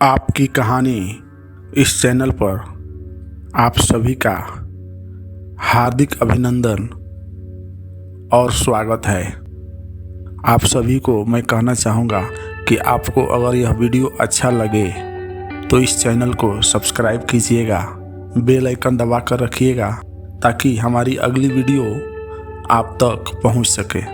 आपकी कहानी इस चैनल पर आप सभी का हार्दिक अभिनंदन और स्वागत है। आप सभी को मैं कहना चाहूँगा कि आपको अगर यह वीडियो अच्छा लगे तो इस चैनल को सब्सक्राइब कीजिएगा, बेल आइकन दबा कर रखिएगा ताकि हमारी अगली वीडियो आप तक पहुंच सके।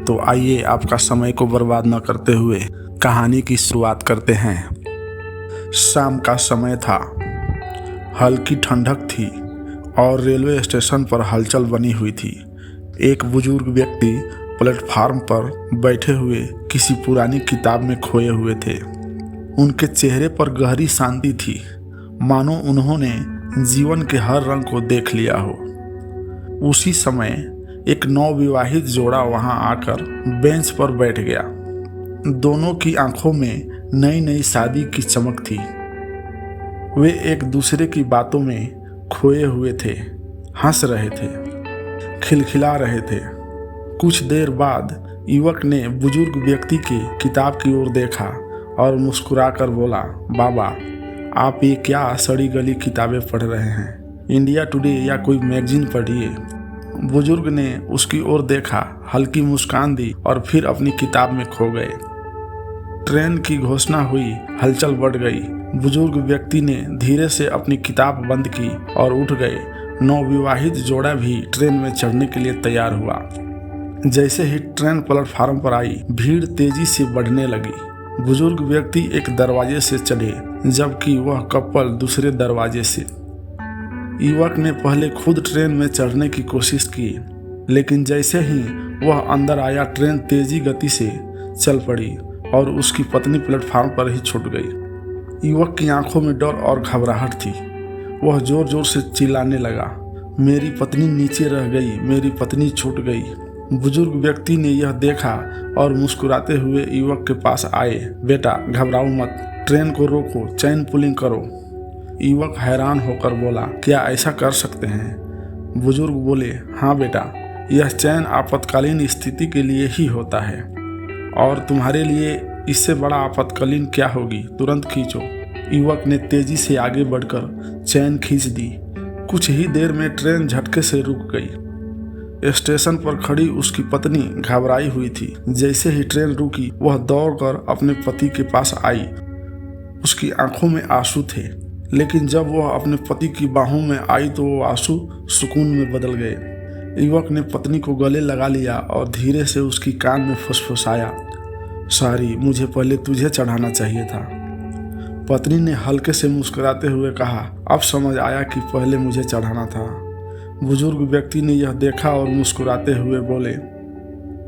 तो आइए आपका समय को बर्बाद न करते हुए कहानी की शुरुआत करते हैं। शाम का समय था, हल्की ठंडक थी और रेलवे स्टेशन पर हलचल बनी हुई थी। एक बुजुर्ग व्यक्ति प्लेटफार्म पर बैठे हुए किसी पुरानी किताब में खोए हुए थे। उनके चेहरे पर गहरी शांति थी, मानो उन्होंने जीवन के हर रंग को देख लिया हो। उसी समय एक नवविवाहित जोड़ा वहां आकर बेंच पर बैठ गया। दोनों की आंखों में नई नई शादी की चमक थी। वे एक दूसरे की बातों में खोए हुए थे, हंस रहे थे, खिलखिला रहे थे। कुछ देर बाद युवक ने बुजुर्ग व्यक्ति की किताब की ओर देखा और मुस्कुराकर बोला, बाबा, आप ये क्या सड़ी गली किताबें पढ़ रहे हैं? इंडिया टुडे या कोई मैगजीन पढ़िए। बुजुर्ग ने उसकी ओर देखा, हल्की मुस्कान दी और फिर अपनी किताब में खो गए। ट्रेन की घोषणा हुई, हलचल बढ़ गई। बुजुर्ग व्यक्ति ने धीरे से अपनी किताब बंद की और उठ गए। नवविवाहित जोड़ा भी ट्रेन में चढ़ने के लिए तैयार हुआ। जैसे ही ट्रेन प्लेटफार्म पर आई, भीड़ तेजी से बढ़ने लगी। बुजुर्ग व्यक्ति एक दरवाजे से चढ़े जबकि वह कपल दूसरे दरवाजे से। युवक ने पहले खुद ट्रेन में चढ़ने की कोशिश की, लेकिन जैसे ही वह अंदर आया, ट्रेन तेजी गति से चल पड़ी और उसकी पत्नी प्लेटफार्म पर ही छूट गई। युवक की आंखों में डर और घबराहट थी। वह जोर जोर से चिल्लाने लगा, मेरी पत्नी नीचे रह गई, मेरी पत्नी छूट गई। बुजुर्ग व्यक्ति ने यह देखा और मुस्कुराते हुए युवक के पास आए। बेटा, घबराओ मत, ट्रेन को रोको, चैन पुलिंग करो। युवक हैरान होकर बोला, क्या ऐसा कर सकते हैं? बुजुर्ग बोले, हाँ बेटा, यह चैन आपातकालीन स्थिति के लिए ही होता है और तुम्हारे लिए इससे बड़ा आपातकालीन क्या होगी? तुरंत खींचो। युवक ने तेजी से आगे बढ़कर चैन खींच दी। कुछ ही देर में ट्रेन झटके से रुक गई। स्टेशन पर खड़ी उसकी पत्नी घबराई हुई थी। जैसे ही ट्रेन रुकी, वह दौड़कर अपने पति के पास आई। उसकी आंखों में आंसू थे, लेकिन जब वह अपने पति की बाहों में आई तो वो आंसू सुकून में बदल गए। युवक ने पत्नी को गले लगा लिया और धीरे से उसकी कान में फुसफुसाया, सॉरी, मुझे पहले तुझे चढ़ाना चाहिए था। पत्नी ने हल्के से मुस्कुराते हुए कहा, अब समझ आया कि पहले मुझे चढ़ाना था। बुजुर्ग व्यक्ति ने यह देखा और मुस्कुराते हुए बोले,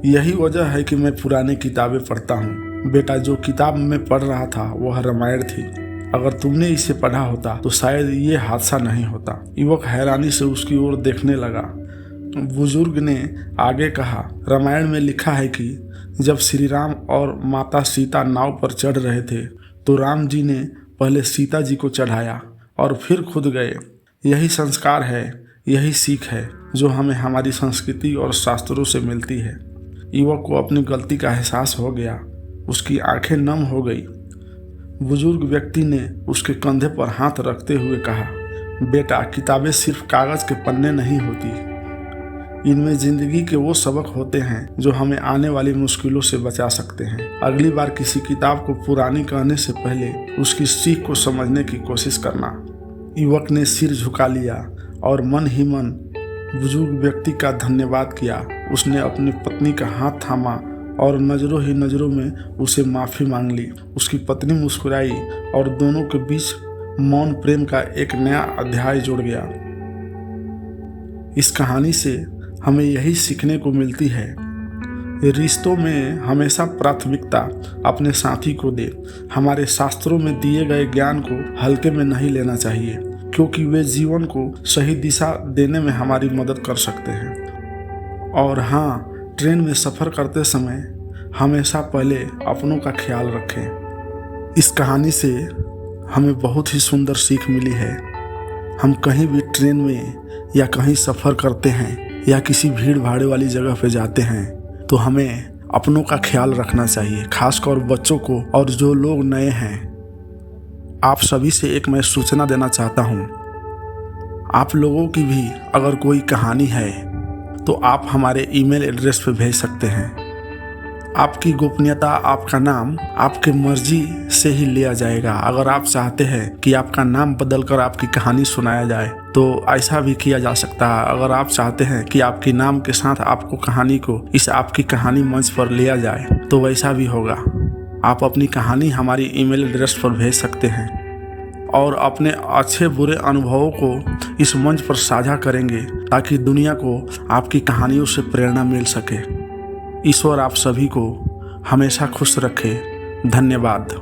यही वजह है कि मैं पुरानी किताबें पढ़ता हूँ। बेटा, जो किताब मैं पढ़ रहा था वह रामायण थी। अगर तुमने इसे पढ़ा होता तो शायद ये हादसा नहीं होता। युवक हैरानी से उसकी ओर देखने लगा। बुजुर्ग ने आगे कहा, रामायण में लिखा है कि जब श्री राम और माता सीता नाव पर चढ़ रहे थे तो राम जी ने पहले सीता जी को चढ़ाया और फिर खुद गए। यही संस्कार है, यही सीख है जो हमें हमारी संस्कृति और शास्त्रों से मिलती है। युवक को अपनी गलती का एहसास हो गया। उसकी आंखें नम हो गई। बुजुर्ग व्यक्ति ने उसके कंधे पर हाथ रखते हुए कहा, बेटा, किताबें सिर्फ कागज के पन्ने नहीं होती। इनमें जिंदगी के वो सबक होते हैं जो हमें आने वाली मुश्किलों से बचा सकते हैं। अगली बार किसी किताब को पुरानी कहने से पहले उसकी सीख को समझने की कोशिश करना। युवक ने सिर झुका लिया और मन ही मन बुजुर्ग व्यक्ति का धन्यवाद किया। उसने अपनी पत्नी का हाथ थामा और नजरों ही नजरों में उसे माफी मांग ली। उसकी पत्नी मुस्कुराई और दोनों के बीच मौन प्रेम का एक नया अध्याय जुड़ गया। इस कहानी से हमें यही सीखने को मिलती है, रिश्तों में हमेशा प्राथमिकता अपने साथी को दे। हमारे शास्त्रों में दिए गए ज्ञान को हल्के में नहीं लेना चाहिए, क्योंकि वे जीवन को सही दिशा देने में हमारी मदद कर सकते हैं। और हाँ, ट्रेन में सफ़र करते समय हमेशा पहले अपनों का ख्याल रखें। इस कहानी से हमें बहुत ही सुंदर सीख मिली है। हम कहीं भी ट्रेन में या कहीं सफ़र करते हैं या किसी भीड़ भाड़ वाली जगह पे जाते हैं तो हमें अपनों का ख्याल रखना चाहिए, खासकर बच्चों को। और जो लोग नए हैं, आप सभी से एक मैं सूचना देना चाहता हूँ। आप लोगों की भी अगर कोई कहानी है तो आप हमारे ईमेल एड्रेस पे भेज सकते हैं। आपकी गोपनीयता, आपका नाम आपकी मर्जी से ही लिया जाएगा। अगर आप चाहते हैं कि आपका नाम बदलकर आपकी कहानी सुनाया जाए तो ऐसा भी किया जा सकता है। अगर आप चाहते हैं कि आपके नाम के साथ आपको कहानी को इस आपकी कहानी मंच पर लिया जाए तो वैसा भी होगा। आप अपनी कहानी हमारी ईमेल एड्रेस पर भेज सकते हैं और अपने अच्छे बुरे अनुभवों को इस मंच पर साझा करेंगे ताकि दुनिया को आपकी कहानियों से प्रेरणा मिल सके। ईश्वर आप सभी को हमेशा खुश रखे। धन्यवाद।